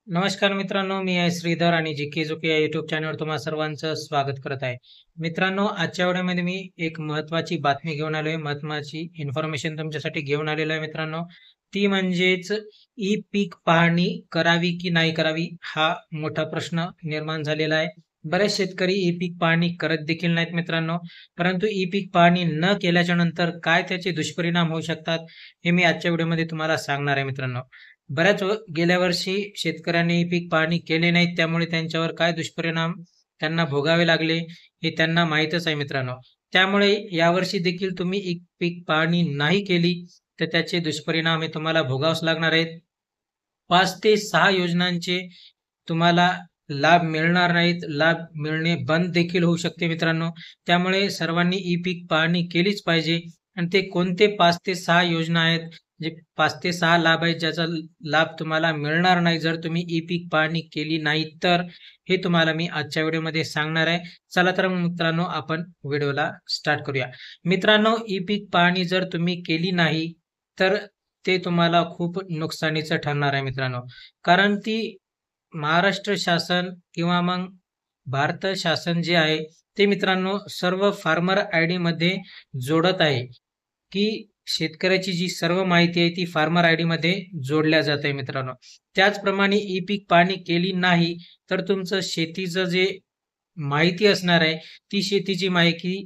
नमस्कार मित्रांनो, मी आहे श्रीधर आणि जी जोके या युट्यूब चॅनलवर तुम्हा सर्वांचं स्वागत करत आहे. मित्रांनो, आजच्या व्हिडिओमध्ये मी एक महत्त्वाची बातमी घेऊन आलोय, महत्त्वाची इन्फॉर्मेशन तुमच्यासाठी घेऊन आलेलो आहे मित्रांनो. ती म्हणजेच ई पीक पाहणी करावी की नाही करावी हा मोठा प्रश्न निर्माण झालेला आहे. बरेच शेतकरी ई पीक पाहणी करत देखील नाहीत मित्रांनो. परंतु ई पीक पाहणी न केल्याच्या नंतर काय त्याचे दुष्परिणाम होऊ शकतात हे मी आजच्या व्हिडिओमध्ये तुम्हाला सांगणार आहे मित्रांनो. गेल्या वर्षी शेतकऱ्यांनी पीक पाहणी केले नाहीत, त्यामुळे त्यांच्यावर काय दुष्परिणाम त्यांना भोगावे लागले हे त्यांना माहीतच आहे मित्रांनो. त्यामुळे यावर्षी देखील तुम्ही पीक पाहणी नाही केली तर त्याचे दुष्परिणाम हे तुम्हाला भोगावेच लागणार आहेत. 5 ते 6 योजनांचे तुम्हाला लाभ मिळणार नाहीत, लाभ मिळणे बंद देखील होऊ शकते मित्रांनो. त्यामुळे सर्वांनी ई पीक पाहणी केलीच पाहिजे. आणि ते कोणते 5 ते 6 योजना आहेत, जे 5 ते 6 लाभ आहेत, ज्याचा लाभ तुम्हाला मिळणार नाही जर तुम्ही ई पीक पाहणी केली नाही तर, हे तुम्हाला मी आजच्या व्हिडिओमध्ये सांगणार आहे. चला तर मग मित्रांनो, आपण व्हिडिओला स्टार्ट करूया. मित्रांनो, ई पीक पाहणी जर तुम्ही केली नाही तर ते तुम्हाला खूप नुकसानीचं ठरणार आहे मित्रांनो. कारण ती महाराष्ट्र शासन किंवा मग भारत शासन जे आहे ते मित्रांनो सर्व फार्मर आयडी मध्ये जोडत आहे, की शेतकऱ्याची जी सर्व माहिती आहे ती फार्मर आयडी मध्ये जोडल्या जात आहे मित्रांनो. त्याचप्रमाणे ई पीक पाहणी केली नाही तर तुमचं शेतीचं जे माहिती असणार आहे ती शेतीची माहिती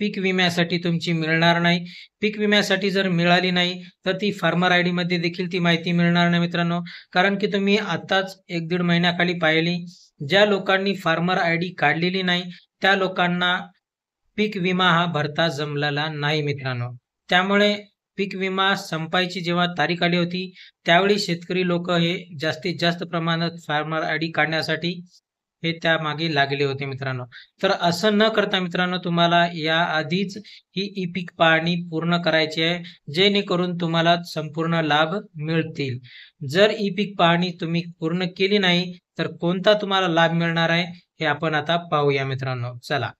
पीक विम्यासाठी तुमची मिळणार नाही. पीक विम्यासाठी जर मिळाली नाही तर ती फार्मर आयडी मध्ये देखील ती माहिती मिळणार नाही मित्रांनो. कारण की तुम्ही आताच 1-1.5 महिन्याखाली पाहिली, ज्या लोकांनी फार्मर आयडी काढलेली नाही त्या लोकांना पीक विमा हा भरता जमलेला नाही मित्रांनो. त्यामुळे पीक विमा संपायची जेव्हा तारीख आली होती त्यावेळी शेतकरी लोक हे जास्तीत जास्त प्रमाणात फार्मर आयडी काढण्यासाठी हे त्यामागे लागले होते मित्रांनो. तर असं न करता मित्रांनो, तुम्हाला या आधीच ही ई पीक पाहणी पूर्ण करायची आहे, जेणेकरून तुम्हाला संपूर्ण लाभ मिळतील. जर ई पीक पाहणी तुम्ही पूर्ण केली नाही तर कोणता तुम्हाला लाभ मिळणार आहे हे आपण आता पाहूया मित्रांनो. चला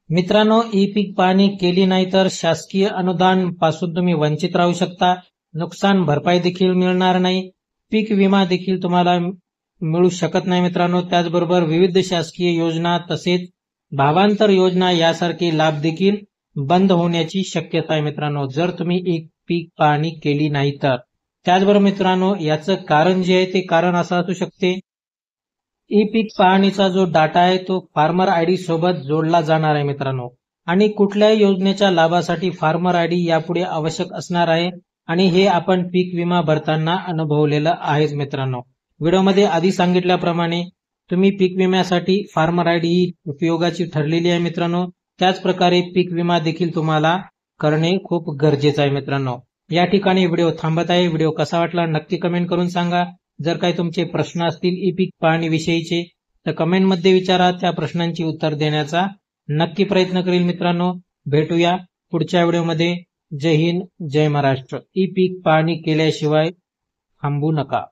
मित्रांनो, ई पीक पाहणी केली नाही तर शासकीय अनुदान पासून तुम्ही वंचित राहू शकता. नुकसान भरपाई देखील मिळणार नाही. पीक विमा देखील तुम्हाला मिळू शकत नाही मित्रांनो. त्याचबरोबर विविध शासकीय योजना तसेच भावांतर योजना यासारखे लाभ देखील बंद होण्याची शक्यता आहे मित्रांनो, जर तुम्ही एक पीक पाहणी केली नाही तर. त्याचबरोबर मित्रांनो, याचं कारण जे आहे ते कारण असं असू शकते, ई पीक पाहणीचा जो डाटा आहे तो फार्मर आयडी सोबत जोडला जाणार आहे मित्रांनो. आणि कुठल्याही योजनेच्या लाभासाठी फार्मर आयडी यापुढे आवश्यक असणार आहे. आणि हे आपण पीक विमा भरताना अनुभवलेलं आहेच मित्रांनो. व्हिडिओमध्ये आधी सांगितल्याप्रमाणे तुम्ही पीक विम्यासाठी फार्मर आयडी ही उपयोगाची ठरलेली आहे मित्रांनो. त्याच प्रकारे पीक विमा देखील तुम्हाला करणे खूप गरजेचं आहे मित्रांनो. या ठिकाणी व्हिडिओ थांबत आहे. व्हिडिओ कसा वाटला नक्की कमेंट करून सांगा. जर काही तुमचे प्रश्न असतील ई पीक पाहणी विषयीचे तर कमेंटमध्ये विचारा, त्या प्रश्नांची उत्तर देण्याचा नक्की प्रयत्न करेल मित्रांनो. भेटूया पुढच्या व्हिडिओमध्ये. जय हिंद, जय महाराष्ट्र. ई पीक पाहणी केल्याशिवाय थांबू नका.